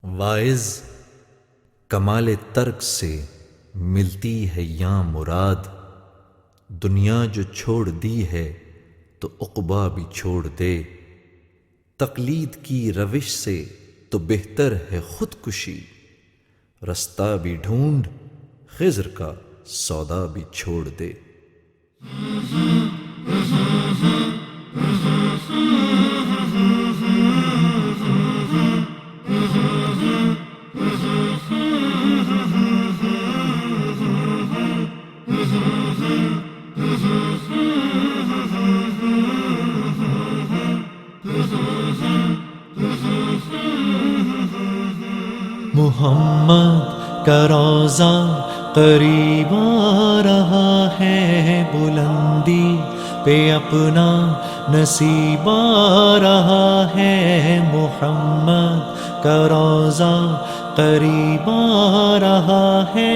واعظ کمال ترک سے ملتی ہے یاں مراد، دنیا جو چھوڑ دی ہے تو عقبیٰ بھی چھوڑ دے، تقلید کی روش سے تو بہتر ہے خودکشی، رستہ بھی ڈھونڈ خضر کا سودا بھی چھوڑ دے۔ محمد کا روضہ قریب آ رہا ہے، بلندی پہ اپنا نصیب آ رہا ہے۔ محمد کا روضہ قریب آ رہا ہے،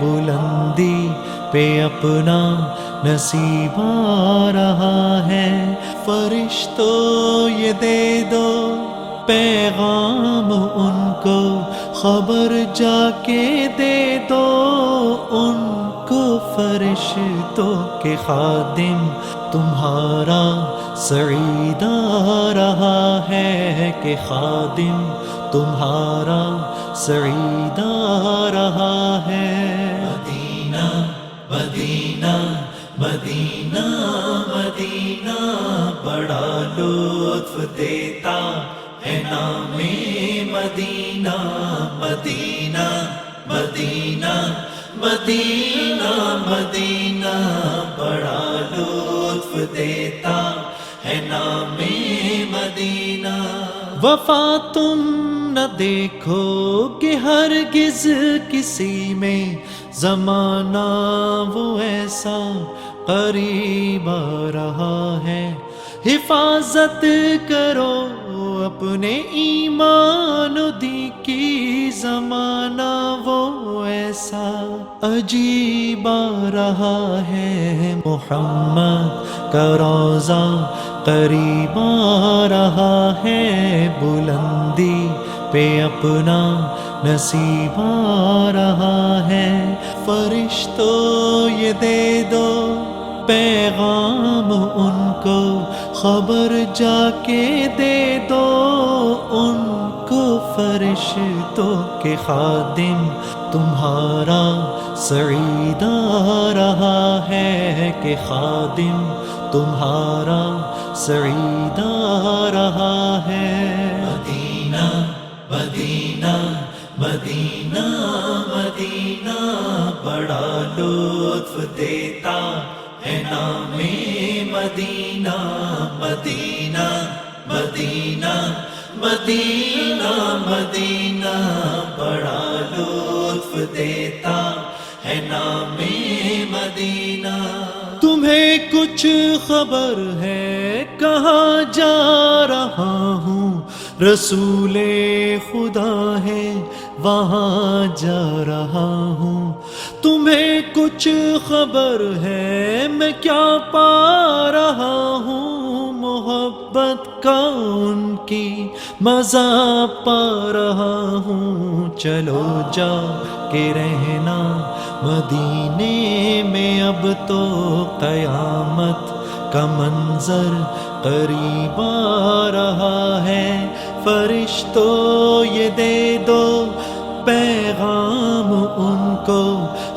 بلندی پہ اپنا نصیب آ رہا ہے۔ فرشتوں یہ دے دو پیغام ان کو، خبر جا کے دے دو ان کو، فرشتوں کے خادم تمہارا سعید آ رہا ہے، کہ خادم تمہارا سعید آ رہا ہے۔ مدینہ مدینہ مدینہ مدینہ بڑا لطف دیتا ہے نام مدینہ، مدینہ مدینہ مدینہ مدینہ بڑا لطف دیتا ہے نام مدینہ۔ وفا تم نہ دیکھو کہ ہرگز کسی میں، زمانہ وہ ایسا قریب آ رہا ہے۔ حفاظت کرو اپنے ایمان و دین کی، زمانہ وہ ایسا عجیب آ رہا ہے۔ محمد کا روضہ قریب آ رہا ہے، بلندی پہ اپنا نصیب آ رہا ہے۔ فرشتوں یہ دے دو پیغام ان کو، خبر جا کے دے دو ان کو، فرشتوں کے خادم تمہارا سعید آ رہا ہے، کہ خادم تمہارا سعید آ رہا ہے۔ مدینہ مدینہ مدینہ مدینہ بڑا لطف دیتا ہے نام مدینہ، مدینہ مدینہ مدینہ مدینہ بڑا لطف دیتا ہے نام مدینہ۔ تمہیں کچھ خبر ہے کہاں جا رہا ہوں، رسول خدا ہے وہاں جا رہا ہوں۔ تمہیں کچھ خبر ہے میں کیا پا رہا ہوں، محبت کا ان کی مزہ پا رہا ہوں۔ چلو جا کے رہنا مدینے میں، اب تو قیامت کا منظر قریب آ رہا ہے۔ فرشتوں یہ دے دو پیغام ان کو،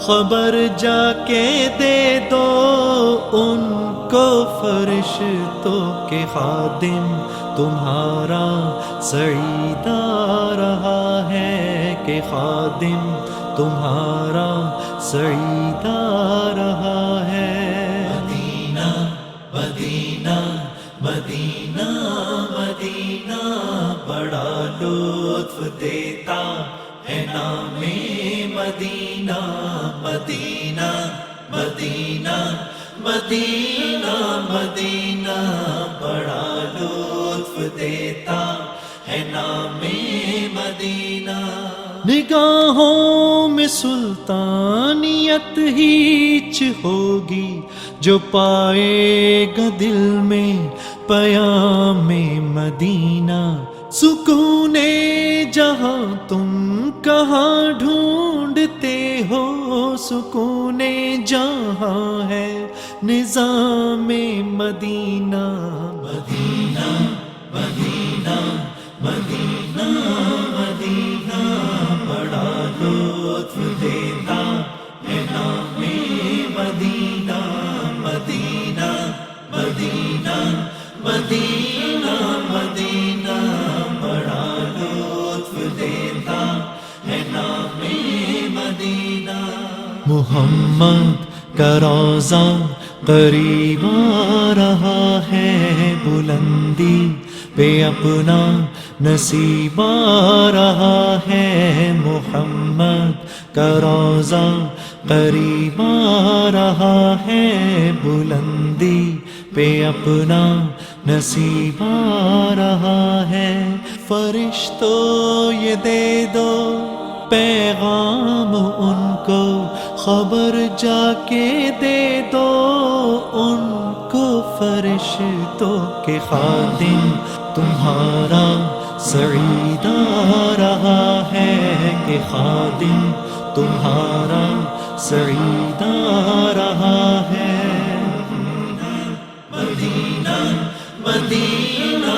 خبر جا کے دے دو ان کو، فرشتوں کے خادم تمہارا سعید آ رہا ہے، کہ خادم تمہارا سعید آ رہا ہے۔ مدینہ مدینہ مدینہ مدینہ بڑا لطف دیتا ہے نام مدینہ، مدینہ مدینہ مدینہ مدینہ بڑا لطف دیتا ہے نام مدینہ۔ نگاہوں میں سلطانیت ہیچ ہوگی، جو پائے گا دل میں پیام مدینہ، سکون جہاں تم کہاں ڈھونڈتے ہو سکون جہاں ہے نظام مدینہ مدینہ مدینہ مدینہ مدینہ بڑا لطف دیتا ہے نام مدینہ مدینہ مدینہ مدینہ مدینہ بڑا لطف دیتا ہے نام مدینہ محمد کا روضہ قریب آ رہا ہے بلندی پہ اپنا نصیب آ رہا ہے محمد کا روضہ قریب آ رہا ہے بلندی پہ اپنا نصیب آ رہا ہے فرشتوں یہ دے دو پیغام ان کو خبر جا کے دے دو ان کو فرشتوں کے خادم تمہارا سعید آ رہا ہے کہ خادم تمہارا سعید آ رہا ہے مدینہ مدینہ